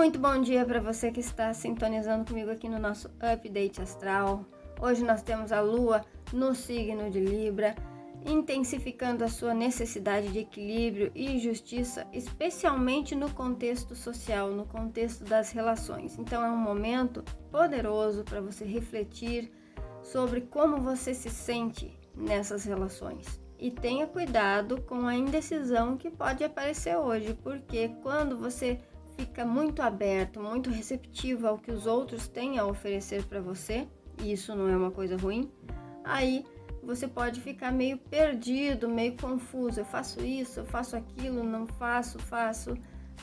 Muito bom dia para você que está sintonizando comigo aqui no nosso Update Astral. Hoje nós temos a Lua no signo de Libra, intensificando a sua necessidade de equilíbrio e justiça, especialmente no contexto social, no contexto das relações. Então é um momento poderoso para você refletir sobre como você se sente nessas relações. E tenha cuidado com a indecisão que pode aparecer hoje, porque quando você fica muito aberto, muito receptivo ao que os outros têm a oferecer para você, e isso não é uma coisa ruim, aí você pode ficar meio perdido, meio confuso. Eu faço isso, eu faço aquilo, não faço,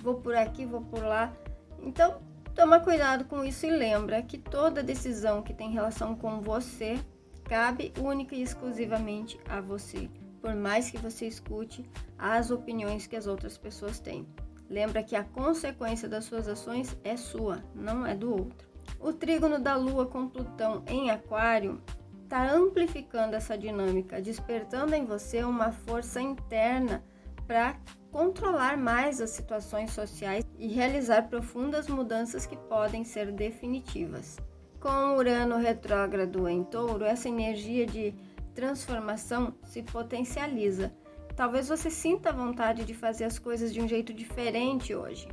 vou por aqui, vou por lá. Então, toma cuidado com isso e lembra que toda decisão que tem relação com você cabe única e exclusivamente a você, por mais que você escute as opiniões que as outras pessoas têm. Lembra que a consequência das suas ações é sua, não é do outro. O trígono da Lua com Plutão em Aquário está amplificando essa dinâmica, despertando em você uma força interna para controlar mais as situações sociais e realizar profundas mudanças que podem ser definitivas. Com Urano retrógrado em Touro, essa energia de transformação se potencializa. Talvez você sinta vontade de fazer as coisas de um jeito diferente hoje.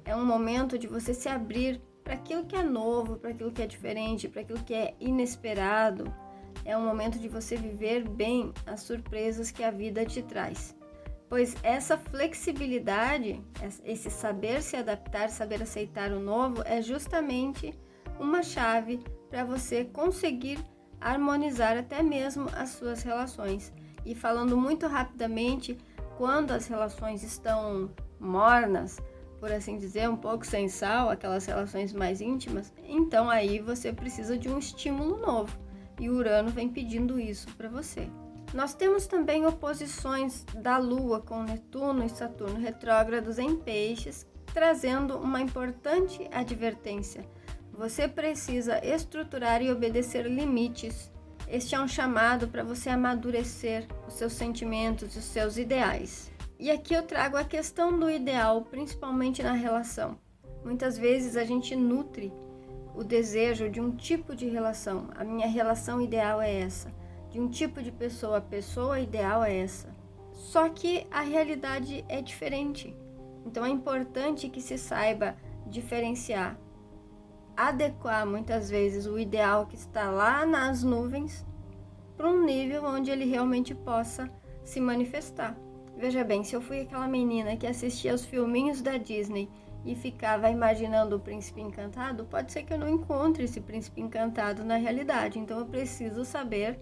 É um momento de você se abrir para aquilo que é novo, para aquilo que é diferente, para aquilo que é inesperado. É um momento de você viver bem as surpresas que a vida te traz. Pois essa flexibilidade, esse saber se adaptar, saber aceitar o novo, é justamente uma chave para você conseguir harmonizar até mesmo as suas relações. E falando muito rapidamente, quando as relações estão mornas, por assim dizer, um pouco sem sal, aquelas relações mais íntimas, então aí você precisa de um estímulo novo. E Urano vem pedindo isso para você. Nós temos também oposições da Lua com Netuno e Saturno retrógrados em Peixes, trazendo uma importante advertência. Você precisa estruturar e obedecer limites. Este é um chamado para você amadurecer os seus sentimentos e os seus ideais. E aqui eu trago a questão do ideal, principalmente na relação. Muitas vezes a gente nutre o desejo de um tipo de relação. A minha relação ideal é essa. De um tipo de pessoa, a pessoa ideal é essa. Só que a realidade é diferente. Então é importante que se saiba diferenciar, adequar muitas vezes o ideal que está lá nas nuvens para um nível onde ele realmente possa se manifestar. Veja bem, se eu fui aquela menina que assistia aos filminhos da Disney e ficava imaginando o príncipe encantado, pode ser que eu não encontre esse príncipe encantado na realidade. Então eu preciso saber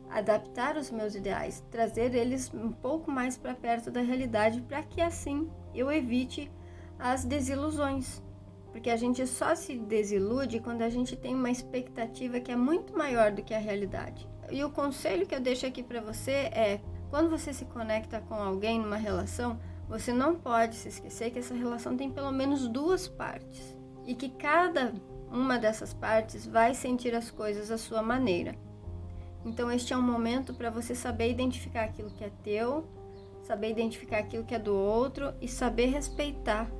adaptar os meus ideais, trazer eles um pouco mais para perto da realidade, para que assim eu evite as desilusões. Porque a gente só se desilude quando a gente tem uma expectativa que é muito maior do que a realidade. E o conselho que eu deixo aqui para você é, quando você se conecta com alguém numa relação, você não pode se esquecer que essa relação tem pelo menos duas partes. E que cada uma dessas partes vai sentir as coisas à sua maneira. Então este é um momento para você saber identificar aquilo que é teu, saber identificar aquilo que é do outro e saber respeitar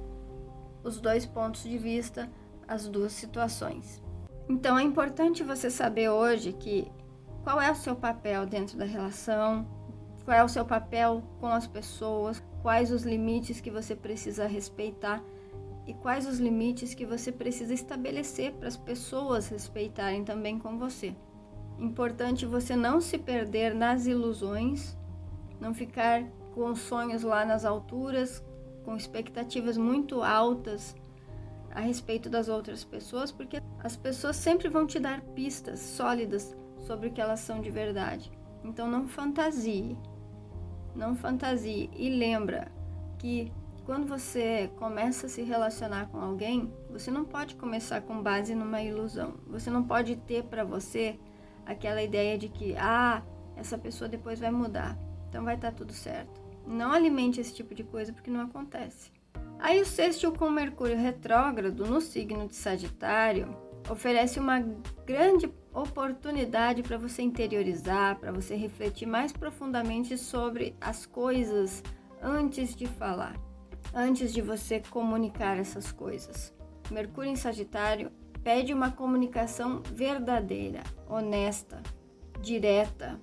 os dois pontos de vista, as duas situações. Então é importante você saber hoje qual é o seu papel dentro da relação, qual é o seu papel com as pessoas, quais os limites que você precisa respeitar e quais os limites que você precisa estabelecer para as pessoas respeitarem também com você. Importante você não se perder nas ilusões, não ficar com sonhos lá nas alturas, com expectativas muito altas a respeito das outras pessoas, porque as pessoas sempre vão te dar pistas sólidas sobre o que elas são de verdade. Então não fantasie. E lembra que quando você começa a se relacionar com alguém, você não pode começar com base numa ilusão. Você não pode ter para você aquela ideia de que essa pessoa depois vai mudar, então vai estar tudo certo. Não alimente esse tipo de coisa, porque não acontece. Aí o sextil com Mercúrio retrógrado no signo de Sagitário oferece uma grande oportunidade para você interiorizar, para você refletir mais profundamente sobre as coisas antes de falar. antes de você comunicar essas coisas. Mercúrio em Sagitário pede uma comunicação verdadeira, honesta, direta.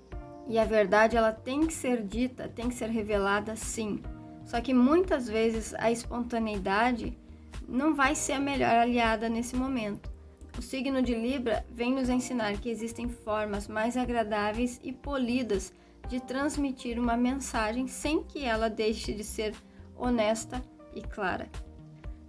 E a verdade ela tem que ser dita, tem que ser revelada sim. Só que muitas vezes a espontaneidade não vai ser a melhor aliada nesse momento. O signo de Libra vem nos ensinar que existem formas mais agradáveis e polidas de transmitir uma mensagem sem que ela deixe de ser honesta e clara.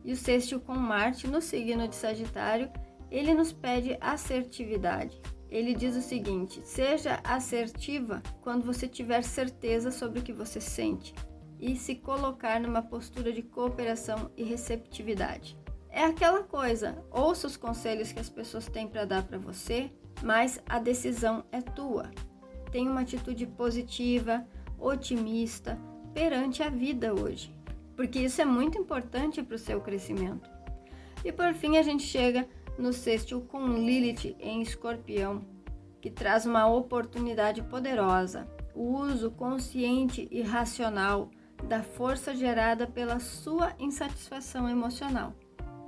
E o sextil com Marte no signo de Sagitário, ele nos pede assertividade. Ele diz o seguinte: seja assertiva quando você tiver certeza sobre o que você sente e se colocar numa postura de cooperação e receptividade. É aquela coisa, ouça os conselhos que as pessoas têm para dar para você, mas a decisão é tua. Tenha uma atitude positiva, otimista perante a vida hoje, porque isso é muito importante para o seu crescimento. E por fim a gente chega no sextil com Lilith em Escorpião, que traz uma oportunidade poderosa, o uso consciente e racional da força gerada pela sua insatisfação emocional.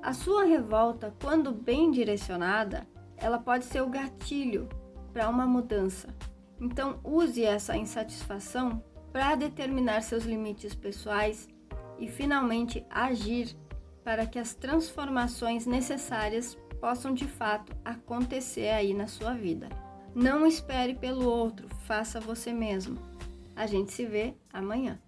A sua revolta, quando bem direcionada, ela pode ser o gatilho para uma mudança. Então use essa insatisfação para determinar seus limites pessoais e finalmente agir para que as transformações necessárias possam de fato acontecer aí na sua vida. Não espere pelo outro, faça você mesmo. A gente se vê amanhã.